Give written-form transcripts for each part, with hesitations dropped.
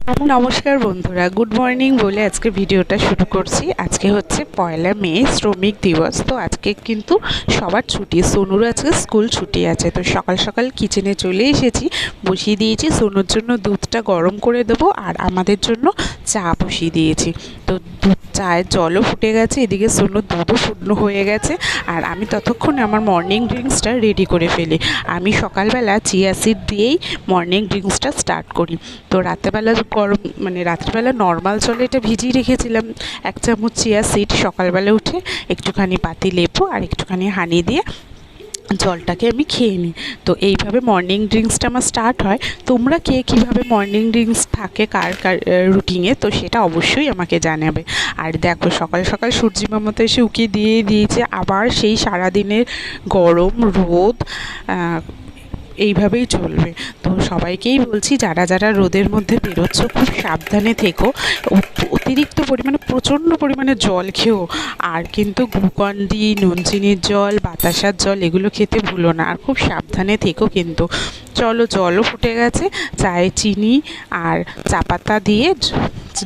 নমস্কার বন্ধুরা, good morning বলে আজকে ভিডিওটা শুরু করছি। আজকে হচ্ছে 1লা মে, শ্রমিক দিবস। তো আজকে কিন্তু সবার ছুটি, সোনুর আজকে স্কুল ছুটি আছে। তো সকাল সকাল কিচেনে চলে এসেছি, বসিয়ে দিয়েছি সোনুর জন্য দুধটা গরম করে দেবো, আর আমাদের জন্য চা বসিয়ে দিয়েছি। তো দুধ চায়ের জলও ফুটে গেছে, এদিকে সোনুর দুধও ফুটনো হয়ে গেছে। আর আমি ততক্ষণে আমার মর্নিং ড্রিঙ্কসটা রেডি করে ফেলি। আমি সকালবেলা চিয়া সিড দিয়েই মর্নিং ড্রিঙ্কসটা স্টার্ট করি। তো রাতেরবেলা গরম রাত্রিবেলা নর্মাল জলে এটা ভিজিয়ে রেখেছিলাম 1 চামচ চিয়া সিড। সকালবেলা উঠে একটুখানি পাতি লেবু আর একটুখানি হানি দিয়ে জলটাকে আমি খেয়ে নিই। তো এইভাবে মর্নিং ড্রিঙ্কসটা আমার স্টার্ট হয়। তোমরা কে কীভাবে মর্নিং ড্রিঙ্কস থাকে কার কার রুটিনে, তো সেটা অবশ্যই আমাকে জানাবে। আর দেখো সকাল সকাল সূর্যি মামা তো এসে উকি দিয়ে দিয়েছে। আবার সেই সারাদিনের গরম রোদ এইভাবেই চলবে। তো সবাইকেই বলছি, যারা যারা রোদের মধ্যে বেরোচ্ছ খুব সাবধানে থেকো। অতিরিক্ত পরিমাণে প্রচণ্ড পরিমাণে জল খেও। আর কিন্তু গ্লুকন-ডি, নুন চিনির জল, বাতাসার জল এগুলো খেতে ভুলো না। আর খুব সাবধানে থেকো কিন্তু। চলো, জলও ফুটে গেছে, চায়ে চিনি আর চা পাতা দিয়ে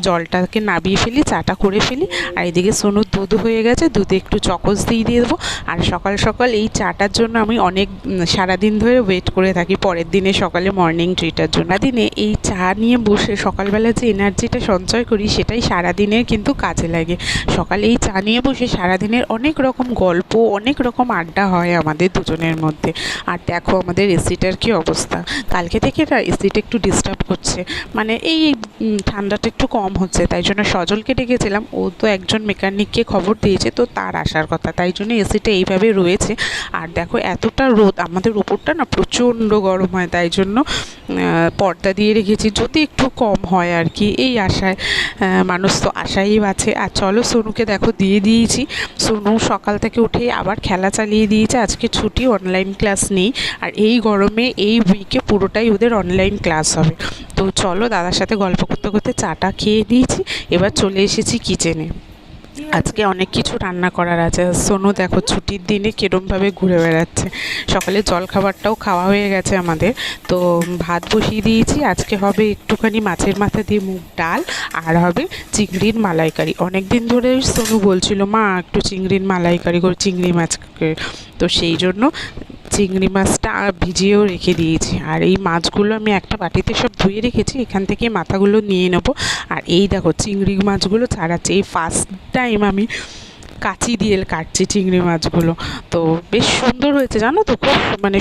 জলটাকে নাবিয়ে ফেলি, চাটা করে ফেলি। আর এদিকে সোনুর দুধ হয়ে গেছে, দুধে একটু চকোস দিয়ে দেবো। আর সকাল সকাল এই চাটার জন্য আমি অনেক সারাদিন ধরে ওয়েট করে থাকি পরের দিনে সকালে মর্নিং ট্রিটার জন্য। সারাদিনে এই চা নিয়ে বসে সকালবেলা যে এনার্জিটা সঞ্চয় করি সেটাই সারাদিনের কিন্তু কাজে লাগে। সকালে এই চা নিয়ে বসে সারাদিনের অনেক রকম গল্প, অনেক রকম আড্ডা হয় আমাদের দুজনের মধ্যে। আর দেখো আমাদের এসিটার কী অবস্থা, কালকে থেকে না এসিটা একটু ডিস্টার্ব করছে। এই ঠান্ডাটা একটু কম হচ্ছে, তাই জন্য সজলকে ডেকেছিলাম। ও তো একজন মেকানিককে খবর দিয়েছে, তো তার আসার কথা, তাই জন্য এসিটা এইভাবে রয়েছে। আর দেখো এতটা রোদ, আমাদের ওপরটা না প্রচণ্ড গরম হয়, তাই জন্য পর্দা দিয়ে রেখেছি যদি একটু কম হয় আর কি, এই আশায়। মানুষ তো আশাই আছে। আর চলো, সোনুকে দেখো দিয়ে দিয়েছি। সোনু সকাল থেকে উঠেই আবার খেলা চালিয়ে দিয়েছে। আজকে ছুটি, অনলাইন ক্লাস নেই। আর এই গরমে এই উইকে পুরোটাই ওদের অনলাইন ক্লাস হবে। তো চলো, দাদার সাথে গল্প করতে করতে চাটা খেয়ে নিয়েছি। এবার চলে এসেছি কিচেনে। আজকে অনেক কিছু রান্না করার আছে। সোনু দেখো ছুটির দিনে কীরমভাবে ঘুরে বেড়াচ্ছে। সকালে জলখাবারটাও খাওয়া হয়ে গেছে আমাদের। তো ভাত বসিয়ে দিয়েছি। আজকে হবে একটুখানি মাছের মাথা দিয়ে মুগ ডাল, আর হবে চিংড়ির মালাইকারি। অনেক দিন ধরে সোনু বলছিল, মা একটু চিংড়ির মালাইকারি করে, চিংড়ি মাছকে। তো সেই জন্য চিংড়ি মাছটা ভিজিয়েও রেখে দিয়েছি। আর এই মাছগুলো আমি একটা বাটিতে সব ধুয়ে রেখেছি, এখান থেকে মাথাগুলো নিয়ে নেব। আর এই দেখো চিংড়ি মাছগুলো ছাড়াচ্ছে। এই ফার্স্ট টাইম আমি কাঁচি দিয়ে কাটছি চিংড়ি মাছগুলো। তো বেশ সুন্দর হয়েছে জানো তো, খুব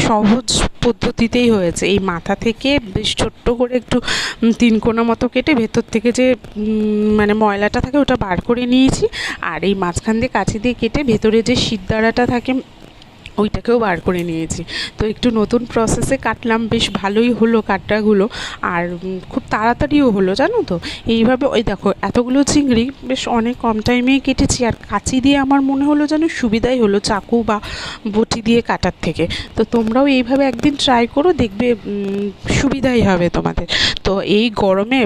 সহজ পদ্ধতিতেই হয়েছে। এই মাথা থেকে বেশ ছোট্ট করে একটু 3 কোনা মতো কেটে ভেতর থেকে যে ময়লাটা থাকে ওটা বার করে নিয়েছি। আর এই মাঝখান দিয়ে কাঁচি দিয়ে কেটে ভেতরে যে শিরদাঁড়াটা থাকে ওইটাকেও বার করে নিয়েছি। তো একটু নতুন প্রসেসে কাটলাম, বেশ ভালোই হলো কাটাগুলো। আর খুব তাড়াতাড়িও হলো জানো তো। এইভাবে ওই দেখো এতগুলো চিংড়ি বেশ অনেক কম টাইমেই কেটেছি। আর কাঁচি দিয়ে আমার মনে হলো যেন সুবিধাই হলো চাকু বা বটি দিয়ে কাটার থেকে। তো তোমরাও এইভাবে একদিন ট্রাই করো, দেখবে সুবিধাই হবে তোমাদের। তো এই গরমে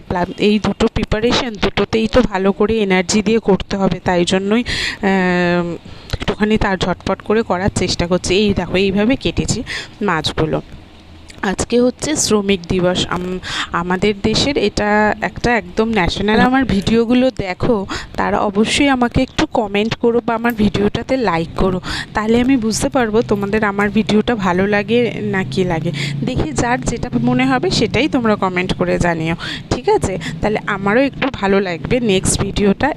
এই দুটো প্রিপারেশন দুটোতেই তো ভালো করে এনার্জি দিয়ে করতে হবে, তাই জন্যই একটুখানি তার ঝটপট করে করার চেষ্টা করছি। এই দেখো এইভাবে কেটেছি মাছগুলো। আজকে হচ্ছে শ্রমিক দিবস আমাদের দেশের, এটা একটা একদম ন্যাশনাল। আমার ভিডিওগুলো দেখো তারা অবশ্যই আমাকে একটু কমেন্ট করো বা আমার ভিডিওটাতে লাইক করো, তাহলে আমি বুঝতে পারবো তোমাদের আমার ভিডিওটা ভালো লাগে না কি লাগে। দেখি যার যেটা মনে হবে সেটাই তোমরা কমেন্ট করে জানিও, ঠিক আছে? তাহলে আমারও একটু ভালো লাগবে নেক্সট ভিডিওটা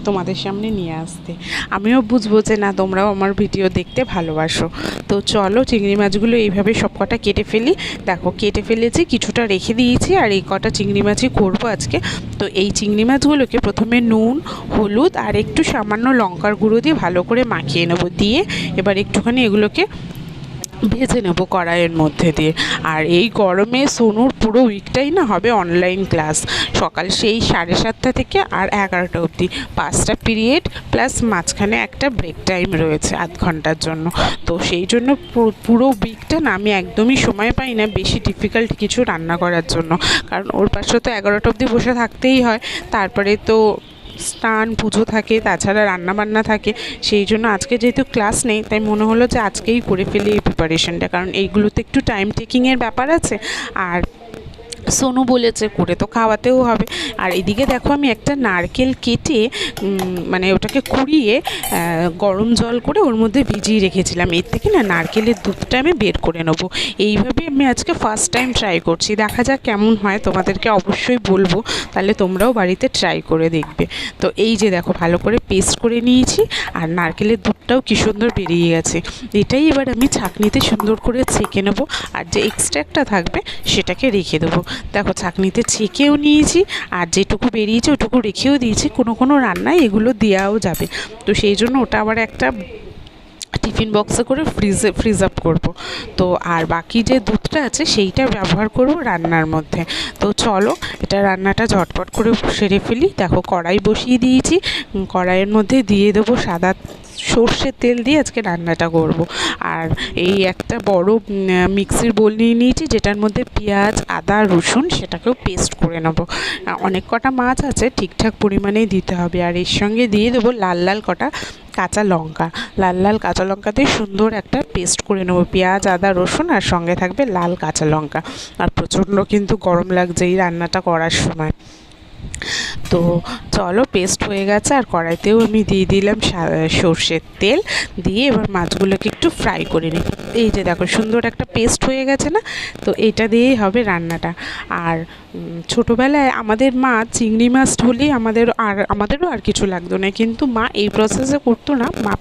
তোমাদের সামনে নিয়ে আসতে। আমিও বুঝবো যে না, তোমরাও আমার ভিডিও দেখতে ভালোবাসো। তো চলো, চিংড়ি মাছগুলো এইভাবে সব কটা কেটে ফেলি। দেখো কেটে ফেলেছি, কিছুটা রেখে দিয়েছি। আর এই কটা চিংড়ি মাছই করবো আজকে। তো এই চিংড়ি মাছগুলোকে প্রথমে নুন, হলুদ আর একটু সামান্য লঙ্কার গুঁড়ো দিয়ে ভালো করে মাখিয়ে নেবো। দিয়ে এবার একটুখানি এগুলোকে ভেজে নেবো কড়াইয়ের মধ্যে দিয়ে। আর এই গরমে সোনুর পুরো উইকটাই না হবে অনলাইন ক্লাস, সকাল সেই 7:30 থেকে আর 11টা অবধি। 5টা পিরিয়ড প্লাস মাঝখানে একটা ব্রেক টাইম রয়েছে আধ ঘন্টার জন্য। তো সেই জন্য পুরো উইকটা না আমি একদমই সময় পাই না বেশি ডিফিকাল্ট কিছু রান্না করার জন্য, কারণ ওর পাশে তো 11টা অবধি বসে থাকতেই হয়। তারপরে তো স্নান পুজো থাকে, তাছাড়া রান্নাবান্না থাকে। সেই জন্য আজকে যেহেতু ক্লাস নেই, তাই মনে হলো যে আজকেই করে ফেলি এই প্রিপারেশনটা, কারণ এইগুলোতে একটু টাইম টেকিংয়ের ব্যাপার আছে। আর সোনু বলেছে করে তো খাওয়াতেও হবে। আর এদিকে দেখো আমি একটা নারকেল কেটে মানে ওটাকে কুড়িয়ে গরম জল করে ওর মধ্যে ভিজিয়ে রেখেছিলাম। এর থেকে না নারকেলের দুধটা আমি বের করে নেবো। এইভাবে আমি আজকে ফার্স্ট টাইম ট্রাই করছি, দেখা যাক কেমন হয়, তোমাদেরকে অবশ্যই বলবো, তাহলে তোমরাও বাড়িতে ট্রাই করে দেখবে। তো এই যে দেখো ভালো করে পেস্ট করে নিয়েছি, আর নারকেলের দুধটাও কী সুন্দর বেরিয়ে গেছে। এটাই এবার আমি ছাঁকনিতে সুন্দর করে ছেঁকে নেবো, আর যে এক্সট্রাটা থাকবে সেটাকে রেখে দেবো। দেখো ছাঁকনিতে ছেঁকেও নিয়েছি, আর যেটুকু বেরিয়েছে ওটুকু রেখেও দিয়েছি। কোনো রান্নায় এগুলো দেওয়াও যাবে, তো সেই জন্য ওটা আবার একটা টিফিন বক্সে করে ফ্রিজ আপ করবো। তো আর বাকি যে দুধটা আছে সেইটা ব্যবহার করব রান্নার মধ্যে। তো চলো এটা রান্নাটা ঝটপট করে সেরে ফেলি। দেখো কড়াই বসিয়ে দিয়েছি, কড়াইয়ের মধ্যে দিয়ে দেবো সাদা সর্ষের তেল দিয়ে আজকে রান্নাটা করব। আর এই একটা বড় মিক্সির বোল নিয়ে নিয়েছি, যেটার মধ্যে পেঁয়াজ, আদা, রসুন সেটাকেও পেস্ট করে নেব। অনেক কটা মাছ আছে, ঠিকঠাক পরিমাণেই দিতে হবে। আর এর সঙ্গে দিয়ে দেবো লাল কটা কাঁচা লঙ্কা। লাল কাঁচা লঙ্কা দিয়ে সুন্দর একটা পেস্ট করে নেবো, পেঁয়াজ, আদা, রসুন, আর সঙ্গে থাকবে লাল কাঁচা লঙ্কা। আর প্রচণ্ড কিন্তু গরম লাগছে এই রান্নাটা করার সময়। তো চলো পেস্ট হয়ে গেছে, আর কড়াইতেও আমি দিয়ে দিলাম সর্ষের তেল দিয়ে এবার মাছগুলোকে একটু ফ্রাই করে নিই। এই যে দেখো সুন্দর একটা পেস্ট হয়ে গেছে না, তো এটা দিয়েই হবে রান্নাটা। আর ছোটোবেলায় আমাদের মা চিংড়ি মাছ হলেই আমাদেরও আর কিছু লাগতো না, কিন্তু মা এই প্রসেসে করতো না। মা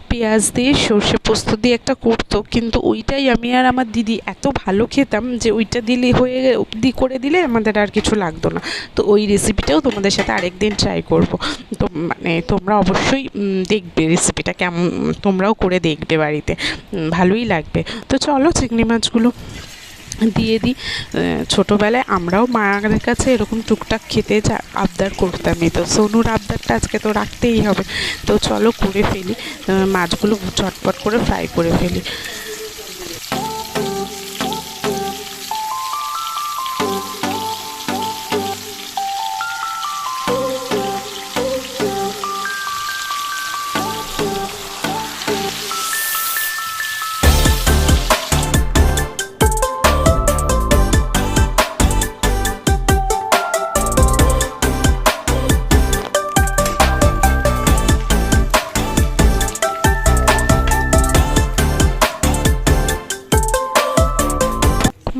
পেঁয়াজ দিয়ে সর্ষে পোস্ত দিয়ে একটা করতো, কিন্তু ওইটাই আমি আর আমার দিদি এত ভালো খেতাম যে ওইটা দিলে করে দিলে আমাদের আর কিছু লাগতো না। তো ওই রেসিপিটাও তোমাদের সাথে আরেকদিন ট্রাই করব। তো মানে তোমরা অবশ্যই দেখবে রেসিপিটা কেমন, তোমরাও করে দেখবে বাড়িতে, ভালোই লাগবে। তো চলো চিংড়ি মাছগুলো দিয়ে দিই। ছোটোবেলায় আমরাও মায়ের কাছে এরকম টুকটাক খেতে আবদার করতামই, তো সোনুর আবদারটা আজকে তো রাখতেই হবে। তো চলো করে ফেলি, মাছগুলো ঝটপট করে ফ্রাই করে ফেলি।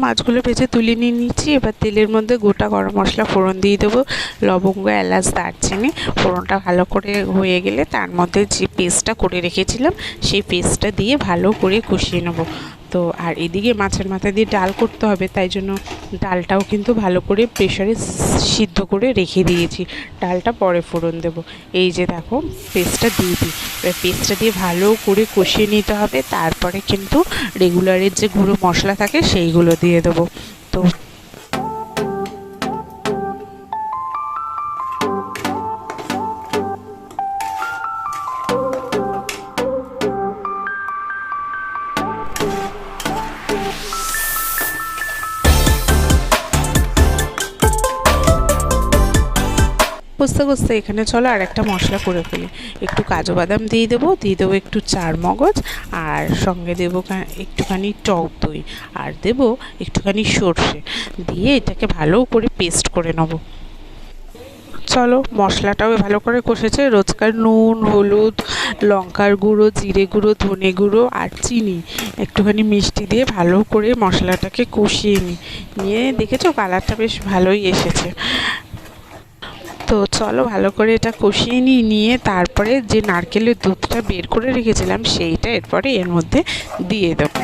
মাছগুলো ভেজে তুলে নিয়ে নিচ্ছি। এবার তেলের মধ্যে গোটা গরম মশলা ফোড়ন দিয়ে দেবো, লবঙ্গ, এলাচ, দারচিনি। ফোড়নটা ভালো করে হয়ে গেলে তার মধ্যে যে পেস্টটা করে রেখেছিলাম সেই পেস্টটা দিয়ে ভালো করে কষিয়ে নেবো। তো আর এদিকে মাছের মাথা দিয়ে ডাল করতে হবে, তাই জন্য ডালটাও কিন্তু ভালো করে প্রেশারে সিদ্ধ করে রেখে দিয়েছি। ডালটা পরে ফোড়ন দেব। এই যে দেখো পেস্টটা দিয়ে দিই, এবার পেস্টটা দিয়ে ভালো করে কষিয়ে নিতে হবে। তারপরে কিন্তু রেগুলারের যে গুঁড়ো মশলা থাকে সেইগুলো দিয়ে দেবো। তো কষতে কষতে এখানে চলো আর একটা মশলা করে ফেলি। একটু কাজু বাদাম দিয়ে দেবো একটু চার মগজ, আর সঙ্গে দেবো একটুখানি টক দই, আর দেবো একটুখানি সর্ষে দিয়ে এটাকে ভালো করে পেস্ট করে নেবো। চলো মশলাটাও ভালো করে কষেছে। রোজকার নুন, হলুদ, লঙ্কার গুঁড়ো, জিরে গুঁড়ো, ধনে গুঁড়ো আর চিনি, একটুখানি মিষ্টি দিয়ে ভালো করে মশলাটাকে কষিয়ে নিয়ে দেখেছো কালারটা বেশ ভালোই এসেছে। তো চলো ভালো করে এটা কষিয়ে নিয়ে তারপরে যে নারকেলের দুধটা বের করে রেখেছিলাম সেইটা এরপরে এর মধ্যে দিয়ে দেবো।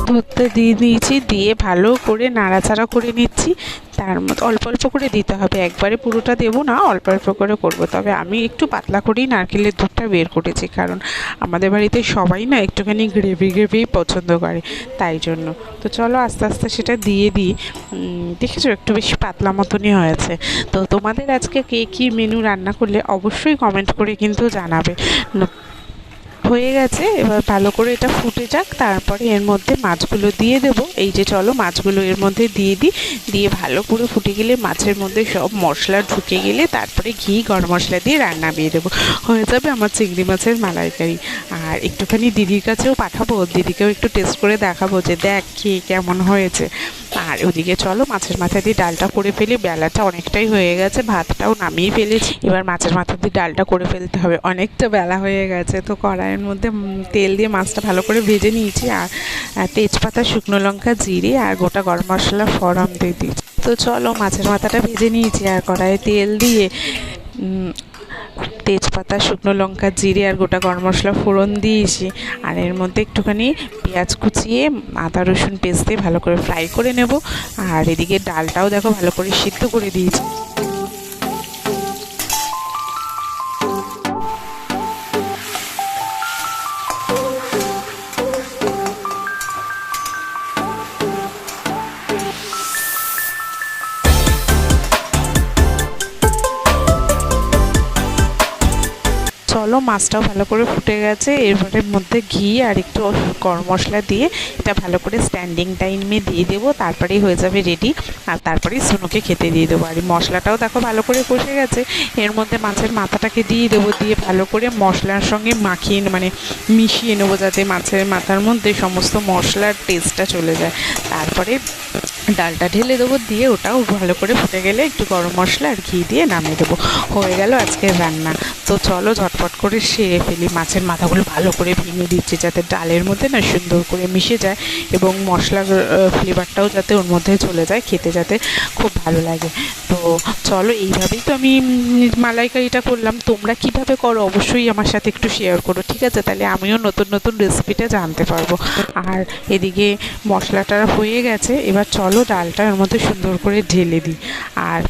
দুধটা দিয়ে দিয়েছি, দিয়ে ভালো করে নাড়াচাড়া করে নিচ্ছি। তার মধ্যে অল্প অল্প করে দিতে হবে, একবারে পুরোটা দেবো না, অল্প অল্প করে করবো। তবে আমি একটু পাতলা করেই নারকেলের দুধটা বের করেছি, কারণ আমাদের বাড়িতে সবাই না একটুখানি গ্রেভি পছন্দ করে, তাই জন্য। তো চলো আস্তে আস্তে সেটা দিয়ে দিই। দেখেছো একটু বেশি পাতলা মতনই হয়েছে। তো তোমাদের আজকে কে কী মেনু রান্না করলে অবশ্যই কমেন্ট করে কিন্তু জানাবে। হয়ে গেছে। এবার ভালো করে এটা ফুটে যাক, তারপরে এর মধ্যে মাছগুলো দিয়ে দেবো। এই যে চলো মাছগুলো এর মধ্যে দিয়ে দিই, দিয়ে ভালো করে ফুটে গেলে মাছের মধ্যে সব মশলা ঢুকে গেলে তারপরে ঘি গরম মশলা দিয়ে রান্না দিয়ে দেবো। হয়ে যাবে আমার চিংড়ি মাছের মালাইকারি। আর একটুখানি দিদির কাছেও পাঠাবো, দিদিকেও একটু টেস্ট করে দেখাবো যে দেখ খেয়ে কেমন হয়েছে। আর ওদিকে চলো মাছের মাথা দিয়ে ডালটা করে ফেলি, বেলাটা অনেকটাই হয়ে গেছে, ভাতটাও নামিয়ে ফেলেছি। এবার মাছের মাথা দিয়ে ডালটা করে ফেলতে হবে, অনেকটা বেলা হয়ে গেছে। তো কড়াইয়ের মধ্যে তেল দিয়ে মাছটা ভালো করে ভেজে নিয়েছি, আর তেজপাতা, শুকনো লঙ্কা, জিরে আর গোটা গরম মশলা ফোড়ন দিয়ে দিয়েছি। তো চলো মাছের মাথাটা ভেজে নিয়েছি, আর কড়াইয়ে তেল দিয়ে তেজপাতা, শুকনো লঙ্কা, জিরে আর গোটা গরম মশলা ফোড়ন দিয়েছি। আর এর মধ্যে একটুখানি পেঁয়াজ কুচিয়ে আদা রসুন পেস্ট দিয়ে ভালো করে ফ্রাই করে নেব। আর এদিকে ডালটাও দেখো ভালো করে সিদ্ধ করে দিয়েছি। চলো মাছটাও ভালো করে ফুটে গেছে, এরপরের মধ্যে ঘি আর একটু গরম মশলা দিয়ে এটা ভালো করে স্ট্যান্ডিং টাইমে দিয়ে দেবো, তারপরেই হয়ে যাবে রেডি। আর তারপরেই সোনুকে খেতে দিয়ে দেবো। আর এই মশলাটাও দেখো ভালো করে কষে গেছে, এর মধ্যে মাছের মাথাটাকে দিয়ে দেবো, দিয়ে ভালো করে মশলার সঙ্গে মাখিয়ে মিশিয়ে নেবো, যাতে মাছের মাথার মধ্যে সমস্ত মশলার টেস্টটা চলে যায়। তারপরে ডালটা ঢেলে দেবো, দিয়ে ওটাও ভালো করে ফুটে গেলে একটু গরম মশলা আর ঘি দিয়ে নামিয়ে দেবো। হয়ে গেল আজকের রান্না। তো চলো ঝটপট করে সেরে ফেলি। মাছের মাথাগুলো ভালো করে ভেঙে দিচ্ছি, যাতে ডালের মধ্যে না সুন্দর করে মিশে যায় এবং মশলার ফ্লেভারটাও যাতে ওর মধ্যে চলে যায়, খেতে যাতে খুব ভালো লাগে। তো চলো এইভাবেই তো আমি মালাইকারিটা করলাম। তোমরা কিভাবে করো অবশ্যই আমার সাথে একটু শেয়ার করো, ঠিক আছে? তাহলে আমিও নতুন নতুন রেসিপিটা জানতে পারবো। আর এদিকে মশলাটা হয়ে গেছে, এবার চলো ডালটা এর মধ্যে সুন্দর করে ঢেলে দিই। আর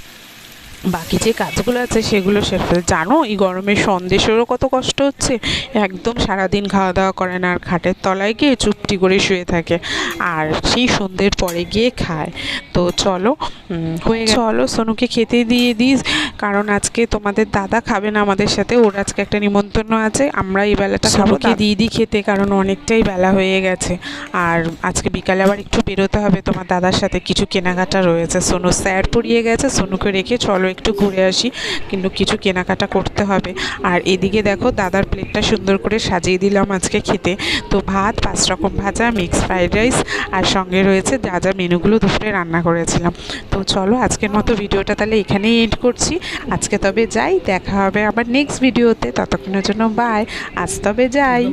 বাকি যে কাজগুলো আছে সেগুলো সেরে জানো এই গরমে সন্দেশেরও কত কষ্ট হচ্ছে। একদম সারাদিন খাওয়া দাওয়া করে না, আর খাটের তলায় গিয়ে চুপটি করে শুয়ে থাকে, আর সেই সন্ধ্যের পরে গিয়ে খায়। তো চলো চলো সোনুকে খেতে দিয়ে দিস, কারণ আজকে তোমাদের দাদা খাবে না আমাদের সাথে, ওর আজকে একটা নিমন্ত্রণ আছে। আমরা এই বেলাটা সোনুকে দিয়ে দিই খেতে, কারণ অনেকটাই বেলা হয়ে গেছে। আর আজকে বিকালে আবার একটু বেরোতে হবে তোমার দাদার সাথে, কিছু কেনাকাটা রয়েছে। সোনু স্যার পড়িয়ে গেছে, সোনুকে রেখে চলো একটু ঘুরে আসি, কিন্তু কিছু কেনাকাটা করতে হবে। আর এদিকে দেখো দাদার প্লেটটা সুন্দর করে সাজিয়ে দিলাম আজকে খেতে। তো ভাত, 5 রকম ভাজা, মিক্স ফ্রাইড রাইস, আর সঙ্গে রয়েছে যা যা মেনুগুলো দুপুরে রান্না করেছিলাম। তো চলো আজকের মতো ভিডিওটা তাহলে এখানেই এন্ড করছি। আজকে তবে যাই, দেখা হবে আবার নেক্সট ভিডিওতে, ততক্ষণের জন্য বাই। আজ তবে যাই।